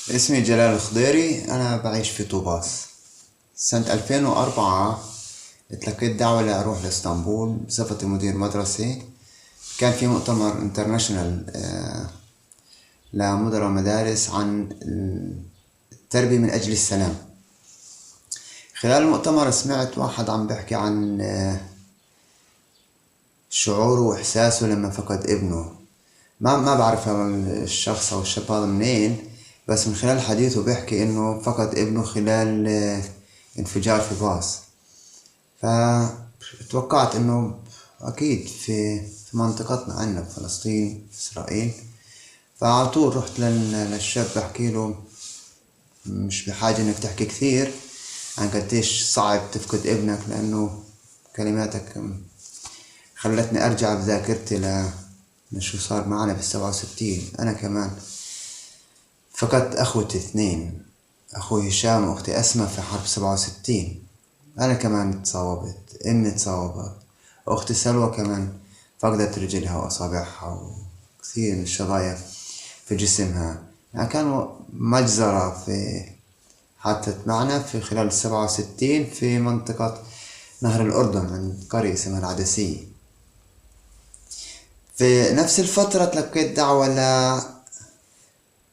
اسمي جلال الخضيري، أنا بعيش في طوباس. سنة 2004 اتلقيت دعوة لأروح لإسطنبول بصفتي مدير مدرسة. كان في مؤتمر انترناشونال لمدراء مدارس عن التربية من أجل السلام. خلال المؤتمر سمعت واحد عم بحكي عن شعوره وإحساسه لما فقد ابنه. ما بعرف هذا الشخص أو الشاب هذا منين، بس من خلال حديثه بيحكي إنه فقد ابنه خلال انفجار في باص. فتوقعت إنه أكيد في منطقتنا عنا بفلسطين في إسرائيل. فعلى طول رحت للشاب بحكي له مش بحاجة إنك تحكي كثير عن قديش صعب تفقد ابنك، لأنه كلماتك خلتني أرجع بذاكرتي شو صار معنا بال67. أنا كمان فقدت أخوتي 2، أخوي هشام وأختي أسماء في حرب 67. أنا كمان تصاوبت، أمي تصاوبت، أختي سلوى كمان فقدت رجلها وأصابعها وكثير من الشظايا في جسمها. يعني كان مجزرة في حدثت معنا في خلال 67 في منطقة نهر الأردن عند قرية اسمها العدسية. في نفس الفترة تلقيت دعوة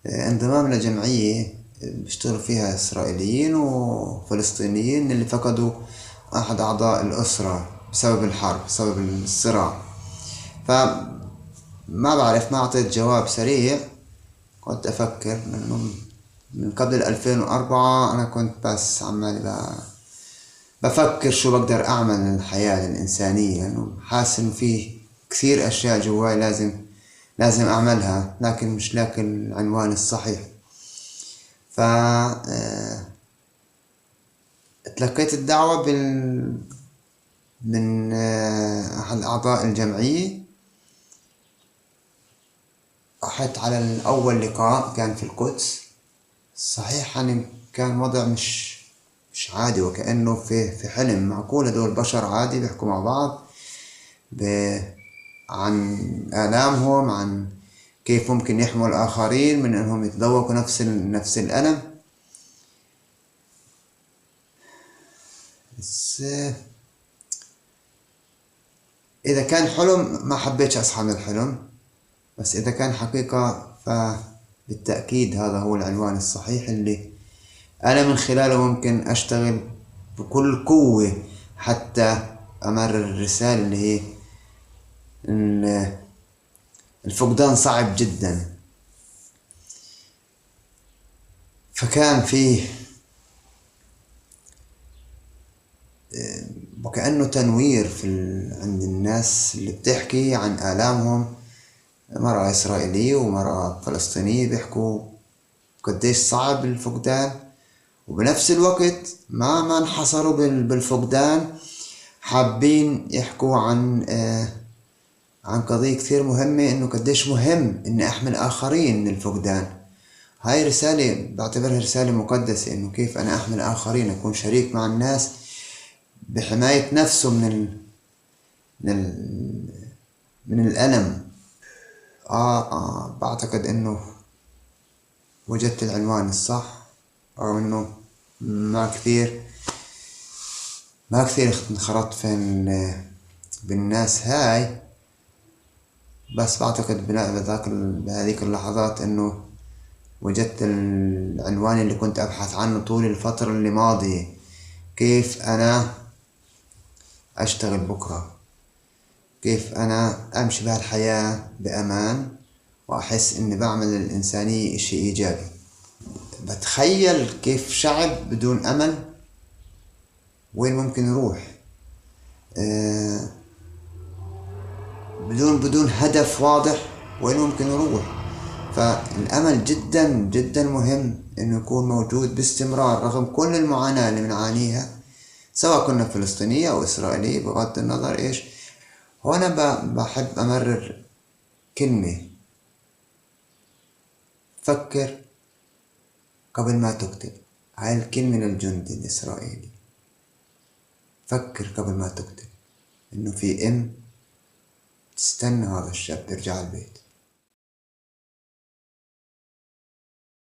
لانضمام لجمعية بيشتغلوا فيها إسرائيليين وفلسطينيين اللي فقدوا أحد أعضاء الأسرة بسبب الحرب، بسبب الصراع. فما بعرف، ما أعطيت جواب سريع. كنت أفكر إنه من قبل 2004 أنا كنت بس عمالي بفكر شو بقدر أعمل للحياة الإنسانية، لأنه حاسس إنه فيه كثير أشياء جواي لازم أعملها، لكن مش لاقي العنوان الصحيح. ف تلقيت الدعوة من أحد أعضاء الجمعية. رحت على الأول لقاء كان في القدس. صحيح يعني كان وضع مش عادي، وكأنه في حلم. معقول هدول بشر عادي بيحكوا مع بعض عن آلامهم، عن كيف ممكن يحموا الآخرين من أنهم يتذوقوا نفس الألم. بس إذا كان حلم ما حبيتش أصحى من الحلم، بس إذا كان حقيقة فبالتأكيد هذا هو العنوان الصحيح اللي أنا من خلاله ممكن أشتغل بكل قوة حتى أمرر الرسالة اللي هي الفقدان صعب جدا. فكان فيه وكأنه تنوير عند الناس اللي بتحكي عن آلامهم. مرأة إسرائيلية ومرأة فلسطينية بيحكوا قديش صعب الفقدان، وبنفس الوقت ما انحصروا بالفقدان، حابين يحكوا عن قضية كثير مهمة، إنه قديش مهم إني أحمل آخرين من الفقدان. هاي رسالة بعتبرها رسالة مقدسة، إنه كيف أنا أحمل آخرين، أكون شريك مع الناس بحماية نفسه من الألم. بعتقد إنه وجدت العنوان الصح، رغم إنه ما كثير انخرطت بالناس هاي. بس بعتقد بهذيك اللحظات إنه وجدت العنوان اللي كنت أبحث عنه طول الفترة اللي ماضية. كيف أنا أشتغل بكرة، كيف أنا أمشي بهالحياة بأمان وأحس إني بعمل للإنسانية إشي إيجابي. بتخيل كيف شعب بدون أمل وين ممكن يروح، بدون هدف واضح وين ممكن يروح. فالأمل جدا جدا مهم إنه يكون موجود باستمرار رغم كل المعاناة اللي بنعانيها، سواء كنا فلسطينية أو إسرائيلية، بغض النظر إيش. وأنا بحب أمرر كلمة: فكر قبل ما تقتل. هاي الكلمة للجندي الإسرائيلي: فكر قبل ما تقتل. إنه في تستنى هذا الشاب يرجع البيت.